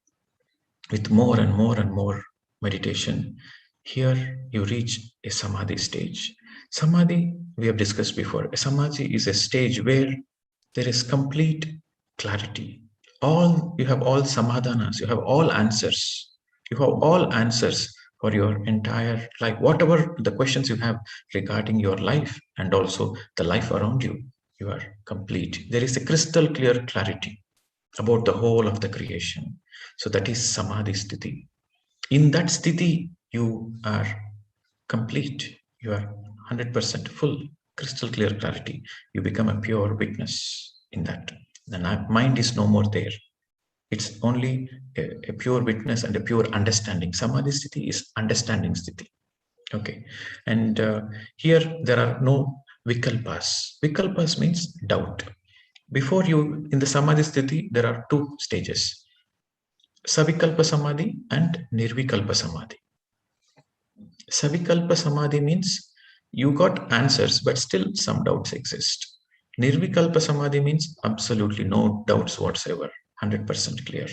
With more and more and more meditation, here you reach a samadhi stage. Samadhi, we have discussed before. A samadhi is a stage where there is complete clarity. You have all samadhanas, you have all answers. You have all answers for your entire life. Whatever the questions you have regarding your life and also the life around you, you are complete. There is a crystal clear clarity about the whole of the creation. So that is samadhi sthiti. In that sthiti, you are complete. You are 100% full, crystal clear clarity. You become a pure witness in that. The mind is no more there. It's only a pure witness and a pure understanding. Samadhi sthiti is understanding sthiti. Okay. And here there are no vikalpas. Vikalpas means doubt. Before you, in the samadhi sthiti, there are two stages. Savikalpa samadhi and nirvikalpa samadhi. Savikalpa samadhi means you got answers, but still some doubts exist. Nirvikalpa samadhi means absolutely no doubts whatsoever, 100% clear.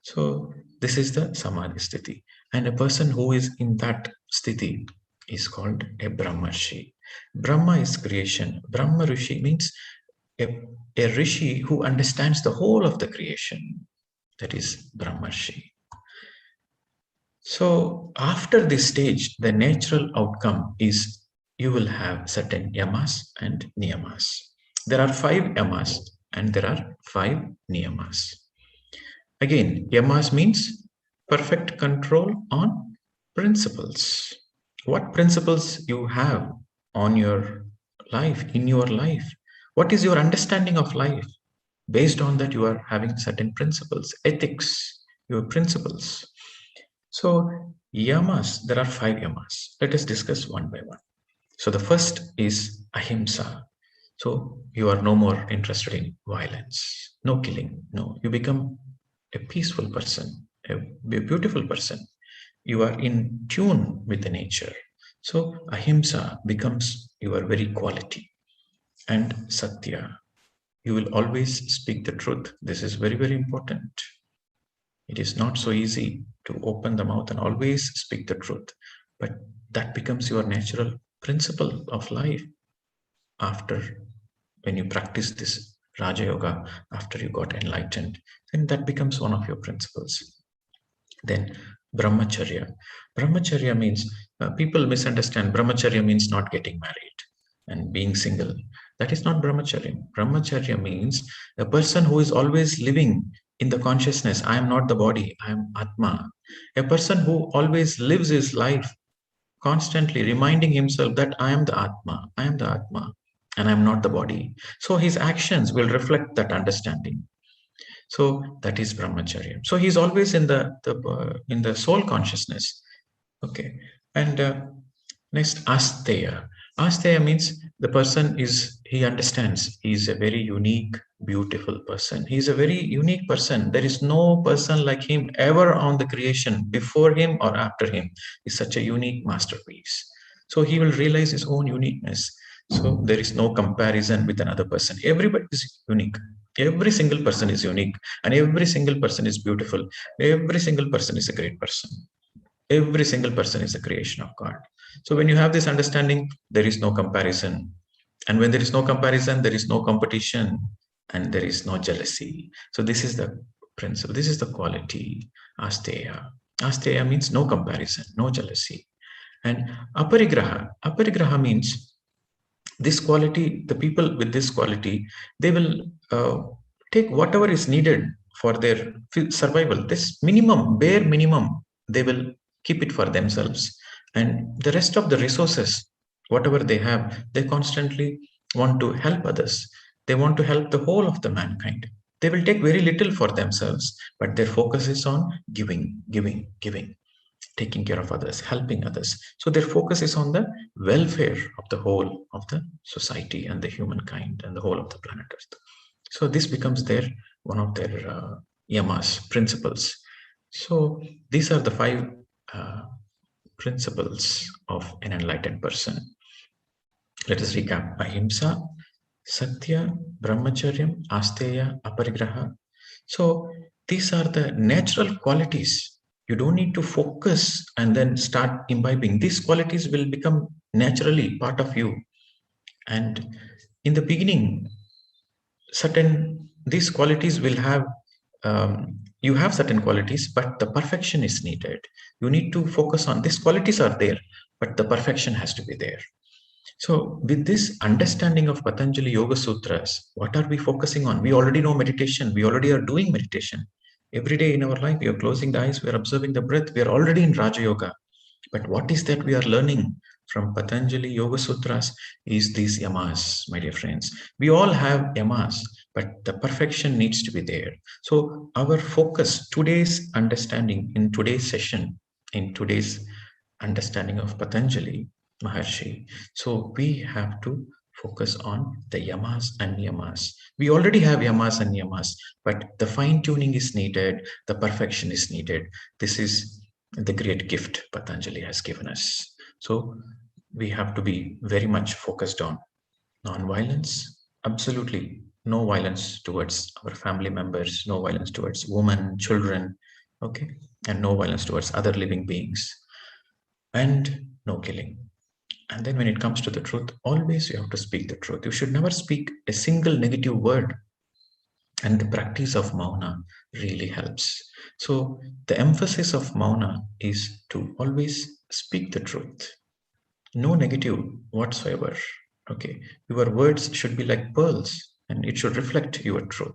So this is the samadhi sthiti. And a person who is in that sthiti is called a Brahmarshi. Brahma is creation. Brahma Rishi means a rishi who understands the whole of the creation. That is Brahmarshi. So after this stage, the natural outcome is you will have certain yamas and niyamas. There are 5 yamas and there are 5 niyamas. Again, yamas means perfect control on principles. What principles you have on your life, in your life? What is your understanding of life? Based on that, you are having certain principles, ethics, your principles. So yamas, there are 5 yamas. Let us discuss one by one. So the first is ahimsa. So you are no more interested in violence, no killing. No, you become a peaceful person, a beautiful person. You are in tune with the nature. So ahimsa becomes your very quality. And satya, you will always speak the truth. This is very, very important. It is not so easy to open the mouth and always speak the truth, but that becomes your natural principle of life after when you practice this Raja Yoga, after you got enlightened, then that becomes one of your principles. Then brahmacharya. Brahmacharya means, people misunderstand brahmacharya means not getting married and being single. That is not brahmacharya. Brahmacharya means a person who is always living in the consciousness, I am not the body, I am Atma. A person who always lives his life constantly reminding himself that I am the Atma, I am the Atma, and I am not the body. So his actions will reflect that understanding. So that is brahmacharya. So he's always in the soul consciousness. Okay. And next, asteya. Asteya means the person he understands he's a very unique, beautiful person. He's a very unique person. There is no person like him ever on the creation, before him or after him. He's such a unique masterpiece. So he will realize his own uniqueness. So there is no comparison with another person. Everybody is unique. Every single person is unique, and every single person is beautiful. Every single person is a great person. Every single person is a creation of God. So when you have this understanding, there is no comparison. And when there is no comparison, there is no competition and there is no jealousy. So this is the principle. This is the quality, asteya. Asteya means no comparison, no jealousy. And aparigraha. Aparigraha means this quality, the people with this quality, they will take whatever is needed for their survival. This minimum, bare minimum, they will keep it for themselves. And the rest of the resources, whatever they have, they constantly want to help others. They want to help the whole of the mankind. They will take very little for themselves, but their focus is on giving, giving, giving, taking care of others, helping others. So their focus is on the welfare of the whole of the society and the humankind and the whole of the planet Earth. So this becomes one of their yamas, principles. So these are the 5 principles of an enlightened person. Let us recap: ahimsa, satya, brahmacharyam, asteya, aparigraha. So these are the natural qualities. You don't need to focus and then start imbibing. These qualities will become naturally part of you. And in the beginning, these qualities will have, you have certain qualities, but the perfection is needed. You need to focus on these qualities are there, but the perfection has to be there. So with this understanding of Patanjali Yoga Sutras, what are we focusing on? We already know meditation. We already are doing meditation. Every day in our life, we are closing the eyes, we are observing the breath, we are already in Raja Yoga. But what is that we are learning from Patanjali Yoga Sutras is these yamas, my dear friends. We all have yamas, but the perfection needs to be there. So our focus, today's understanding in today's session, in today's understanding of Patanjali Maharshi, so we have to focus on the yamas and niyamas. We already have yamas and niyamas, but the fine tuning is needed, the perfection is needed. This is the great gift Patanjali has given us. So we have to be very much focused on non-violence, absolutely no violence towards our family members, no violence towards women, children, okay, and no violence towards other living beings, and no killing. And then when it comes to the truth, always you have to speak the truth. You should never speak a single negative word. And the practice of mauna really helps. So the emphasis of mauna is to always speak the truth. No negative whatsoever. Okay. Your words should be like pearls and it should reflect your truth.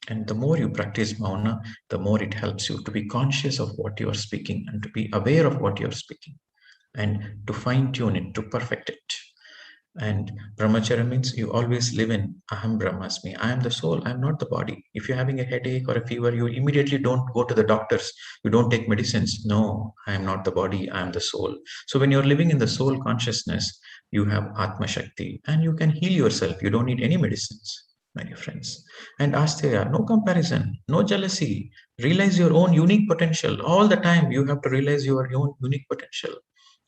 And the more you practice mauna, the more it helps you to be conscious of what you are speaking and to be aware of what you are speaking and to fine tune it, to perfect it. And brahmacharya means you always live in aham brahmasmi. I am the soul, I am not the body. If you're having a headache or a fever, you immediately don't go to the doctors. You don't take medicines. No, I am not the body, I am the soul. So when you're living in the soul consciousness, you have Atma Shakti and you can heal yourself. You don't need any medicines, my dear friends. And asteya, no comparison, no jealousy. Realize your own unique potential. All the time you have to realize your own unique potential.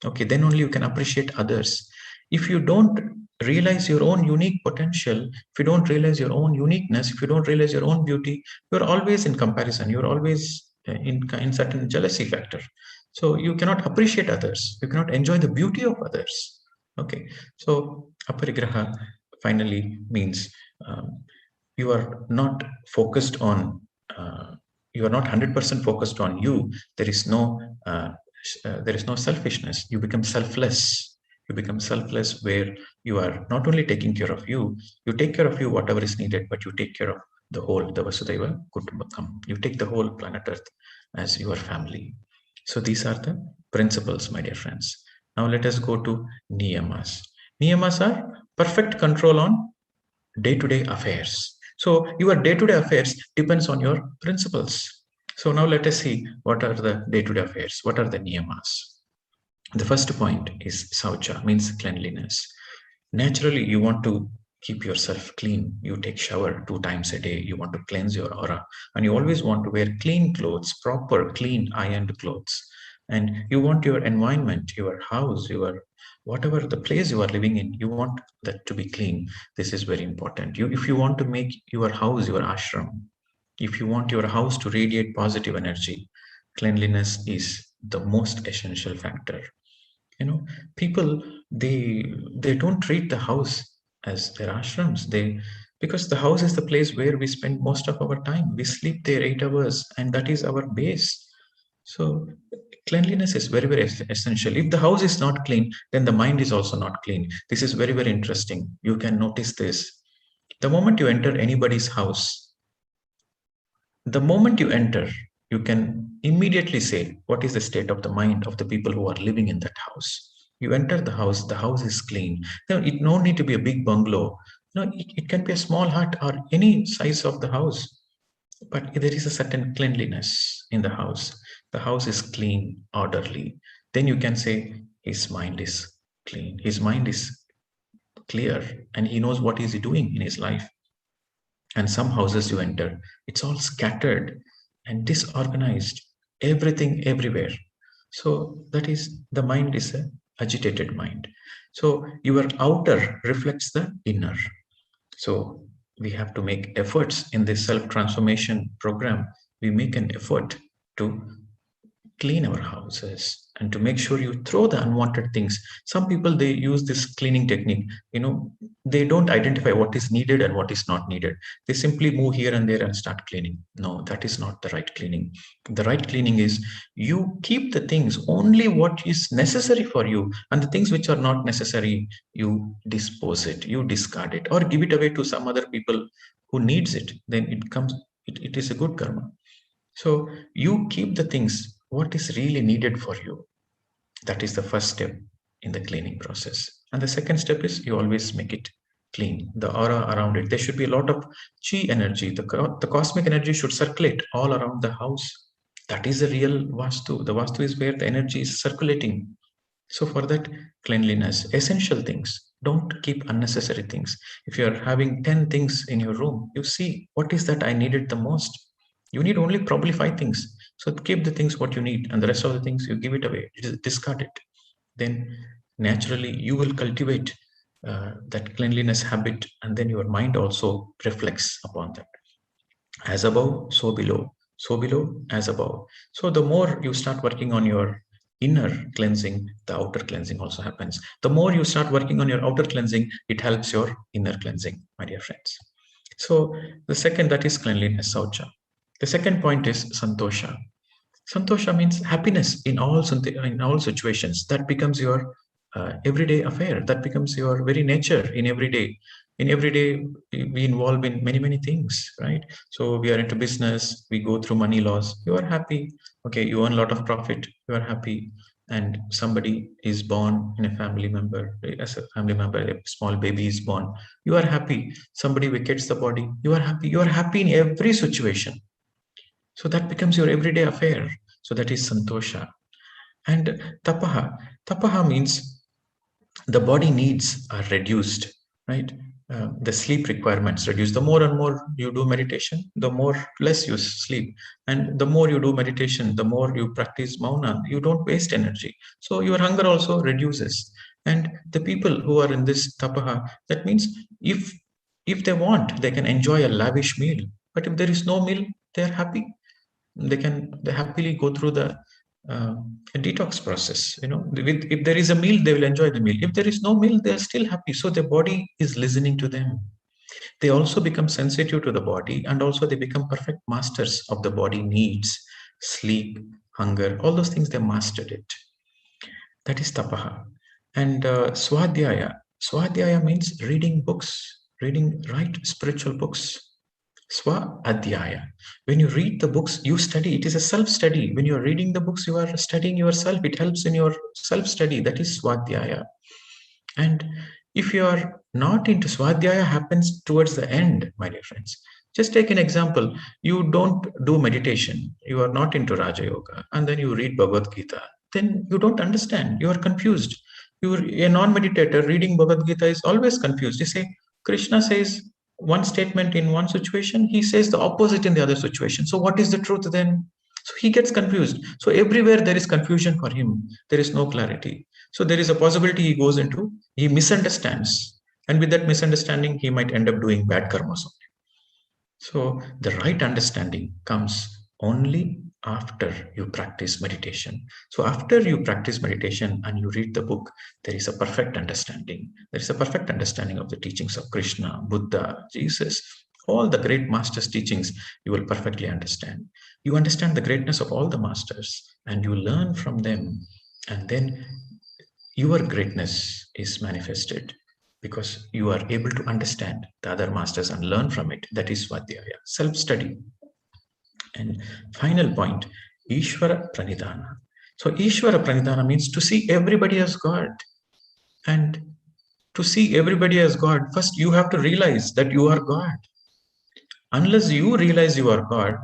Okay, then only you can appreciate others. If you don't realize your own unique potential, if you don't realize your own uniqueness, if you don't realize your own beauty, you're always in comparison. You're always in certain jealousy factor. So you cannot appreciate others. You cannot enjoy the beauty of others. Okay. So aparigraha finally means you are not focused on, you are not 100% focused on you. There is no selfishness. You become selfless. You become selfless where you are not only taking care of you, you take care of you whatever is needed, but you take care of the whole, the Vasudhaiva Kutumbakam. You take the whole planet Earth as your family. So these are the principles, my dear friends. Now let us go to niyamas. Niyamas are perfect control on day-to-day affairs. So your day-to-day affairs depends on your principles. So now let us see what are the day-to-day affairs. What are the niyamas? The first point is saucha, means cleanliness. Naturally, you want to keep yourself clean. You take shower 2 times a day. You want to cleanse your aura. And you always want to wear clean clothes, proper, clean, ironed clothes. And you want your environment, your house, your whatever the place you are living in, you want that to be clean. This is very important. If you want to make your house your ashram, if you want your house to radiate positive energy, cleanliness is the most essential factor. People, they don't treat the house as their ashrams. Because the house is the place where we spend most of our time. We sleep there 8 hours and that is our base. So cleanliness is very, very essential. If the house is not clean, then the mind is also not clean. This is very, very interesting. You can notice this. The moment you enter anybody's house, the moment you enter, you can immediately say what is the state of the mind of the people who are living in that house. You enter the house is clean. Now, it no need to be a big bungalow. No, it can be a small hut or any size of the house. But there is a certain cleanliness in the house. The house is clean, orderly. Then you can say his mind is clean. His mind is clear and he knows what is he doing in his life. And some houses you enter, it's all scattered and disorganized, everything everywhere. So that is, the mind is a agitated mind. So your outer reflects the inner. So we have to make efforts in this self-transformation program. We make an effort to clean our houses and to make sure you throw the unwanted things. Some people, they use this cleaning technique, they don't identify what is needed and what is not needed. They simply move here and there and start cleaning. No, that is not the right cleaning. The right cleaning is, you keep the things only what is necessary for you, and the things which are not necessary, you dispose it, you discard it, or give it away to some other people who needs it. Then it is a good karma. So you keep the things what is really needed for you. That is the first step in the cleaning process. And the second step is, you always make it clean, the aura around it. There should be a lot of chi energy. The cosmic energy should circulate all around the house. That is the real vastu. The vastu is where the energy is circulating. So for that, cleanliness, essential things. Don't keep unnecessary things. If you're having 10 things in your room, you see, what is that I needed the most? You need only probably 5 things. So keep the things what you need, and the rest of the things you give it away, discard it. Then naturally you will cultivate that cleanliness habit, and then your mind also reflects upon that. As above, so below. So below, as above. So the more you start working on your inner cleansing, the outer cleansing also happens. The more you start working on your outer cleansing, it helps your inner cleansing, my dear friends. So the second, that is cleanliness, saucha. The second point is santosha. Santosha means happiness in all situations. That becomes your everyday affair. That becomes your very nature in every day. In every day, we involve in many things, right? So we are into business. We go through money loss. You are happy. Okay, you earn a lot of profit. You are happy. And somebody is born in a family member. As a family member, a small baby is born. You are happy. Somebody vacates the body. You are happy. You are happy in every situation. So that becomes your everyday affair. So that is santosha. And tapaha. Tapaha means the body needs are reduced, right? The sleep requirements reduce. The more and more you do meditation, the more less you sleep. And the more you do meditation, the more you practice mauna, you don't waste energy. So your hunger also reduces. And the people who are in this tapaha, that means if they want, they can enjoy a lavish meal. But if there is no meal, they are happy. They happily go through the detox process. If there is a meal, they will enjoy the meal. If there is no meal, they are still happy. So their body is listening to them. They also become sensitive to the body, and also they become perfect masters of the body needs, sleep, hunger, all those things. They mastered it. That is tapaha. And swadhyaya. Swadhyaya means reading books, reading right spiritual books. Swa Adhyaya. When you read the books, you study. It is a self-study. When you are reading the books, you are studying yourself. It helps in your self-study. That is Swadhyaya. And if you are not into Swadhyaya, happens towards the end, my dear friends. Just take an example. You don't do meditation. You are not into Raja Yoga. And then you read Bhagavad Gita. Then you don't understand. You are confused. A non-meditator reading Bhagavad Gita is always confused. You say, Krishna says one statement in one situation, he says the opposite in the other situation. So what is the truth then? So he gets confused. So everywhere there is confusion for him. There is no clarity. So there is a possibility he misunderstands. And with that misunderstanding, he might end up doing bad karmas. So the right understanding comes only after you practice meditation. So after you practice meditation and you read the book, there is a perfect understanding. There is a perfect understanding of the teachings of Krishna, Buddha, Jesus, all the great masters' teachings. You will perfectly understand. You understand the greatness of all the masters and you learn from them, and then your greatness is manifested because you are able to understand the other masters and learn from it. That is Svadhyaya, self-study. And final point, Ishvara Pranidhana. So Ishvara Pranidhana means to see everybody as God. And to see everybody as God, first you have to realize that you are God. Unless you realize you are God,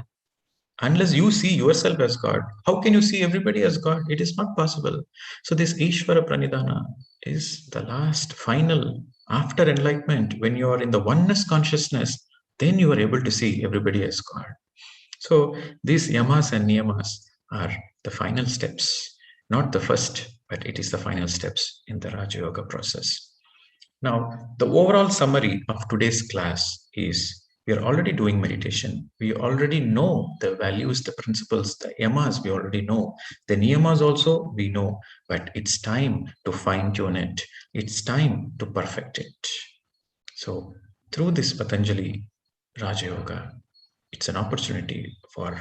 unless you see yourself as God, how can you see everybody as God? It is not possible. So this Ishvara Pranidhana is the last, final, after enlightenment, when you are in the oneness consciousness, then you are able to see everybody as God. So these yamas and niyamas are the final steps, not the first, but it is the final steps in the Raja Yoga process. Now, the overall summary of today's class is we are already doing meditation. We already know the values, the principles, the yamas we already know. The niyamas also we know, but it's time to fine tune it. It's time to perfect it. So through this Patanjali Raja Yoga, it's an opportunity for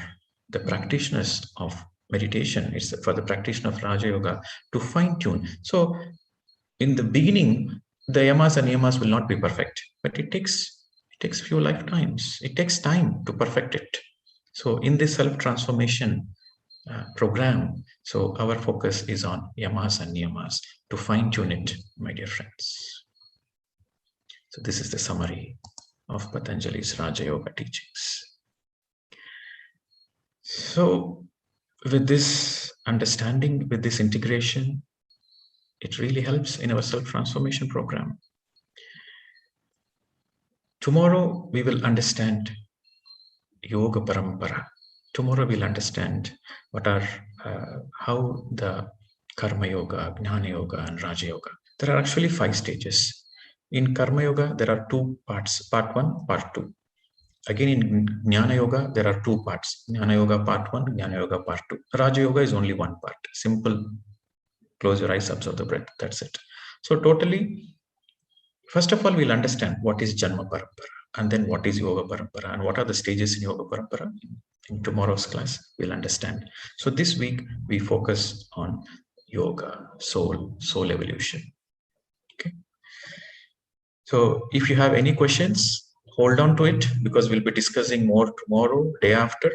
the practitioners of meditation. It's for the practitioner of Raja Yoga to fine tune. So in the beginning, the yamas and niyamas will not be perfect, but it takes few lifetimes. It takes time to perfect it. So in this self-transformation program, so our focus is on yamas and niyamas to fine-tune it, my dear friends. So this is the summary of Patanjali's Raja Yoga teachings. So with this understanding, with this integration, it really helps in our self-transformation program. Tomorrow we will understand Yoga Parampara. Tomorrow we'll understand what are how the Karma Yoga, Jnana Yoga, and Raja Yoga. There are actually 5 stages. In Karma Yoga, there are 2 parts, part 1, part 2. Again, in Jnana Yoga, there are 2 parts. Jnana Yoga part 1, Jnana Yoga part 2. Raja Yoga is only 1 part. Simple, close your eyes, observe the breath. That's it. So totally, first of all, we'll understand what is Janma Parampara, and then what is Yoga Parampara, and what are the stages in Yoga Parampara. In tomorrow's class, we'll understand. So this week, we focus on yoga, soul evolution. Okay. So if you have any questions, hold on to it, because we'll be discussing more tomorrow, day after,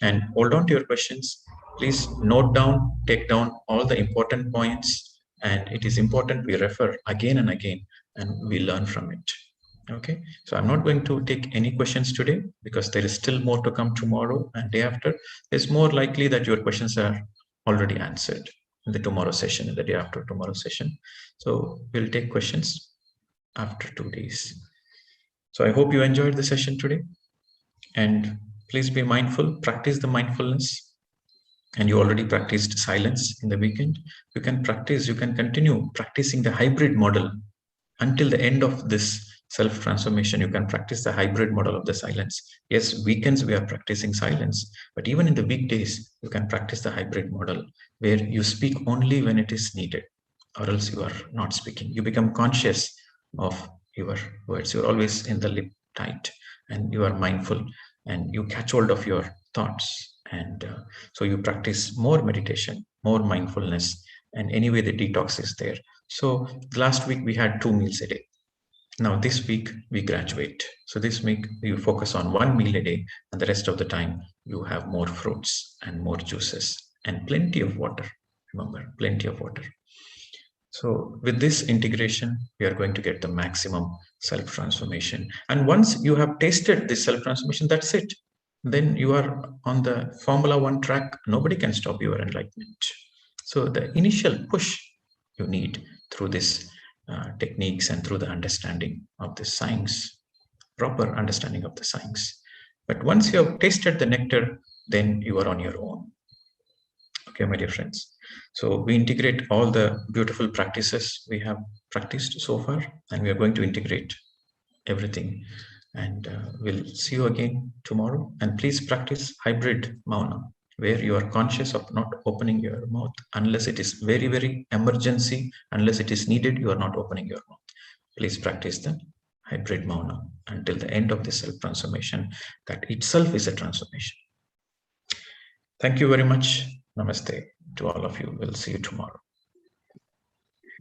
and hold on to your questions. Please note down, take down all the important points, and it is important we refer again and again, and we learn from it. Okay, so I'm not going to take any questions today, because there is still more to come tomorrow and day after. It's more likely that your questions are already answered in the tomorrow session, in the day after tomorrow session. So we'll take questions after 2 days. So I hope you enjoyed the session today, and please be mindful, practice the mindfulness. And you already practiced silence in the weekend. You can continue practicing the hybrid model until the end of this self-transformation. You can practice the hybrid model of the silence. Yes, weekends we are practicing silence, but even in the weekdays, you can practice the hybrid model where you speak only when it is needed, or else you are not speaking. You become conscious of your words. You're always in the lip tight, and you are mindful, and you catch hold of your thoughts. And so you practice more meditation, more mindfulness, and anyway, the detox is there. So last week we had 2 meals a day. Now this week we graduate. So this week you focus on 1 meal a day, and the rest of the time you have more fruits and more juices and plenty of water. Remember, plenty of water. So with this integration, we are going to get the maximum self-transformation. And once you have tasted this self-transformation, that's it. Then you are on the Formula 1 track. Nobody can stop your enlightenment. So the initial push you need through this techniques and through the understanding of the science, proper understanding of the science. But once you have tasted the nectar, then you are on your own. Okay, my dear friends. So we integrate all the beautiful practices we have practiced so far, and we are going to integrate everything. And we'll see you again tomorrow. And please practice hybrid mauna, where you are conscious of not opening your mouth unless it is very, very emergency, unless it is needed, you are not opening your mouth. Please practice the hybrid mauna until the end of the self-transformation. That itself is a transformation. Thank you very much. Namaste to all of you. We'll see you tomorrow.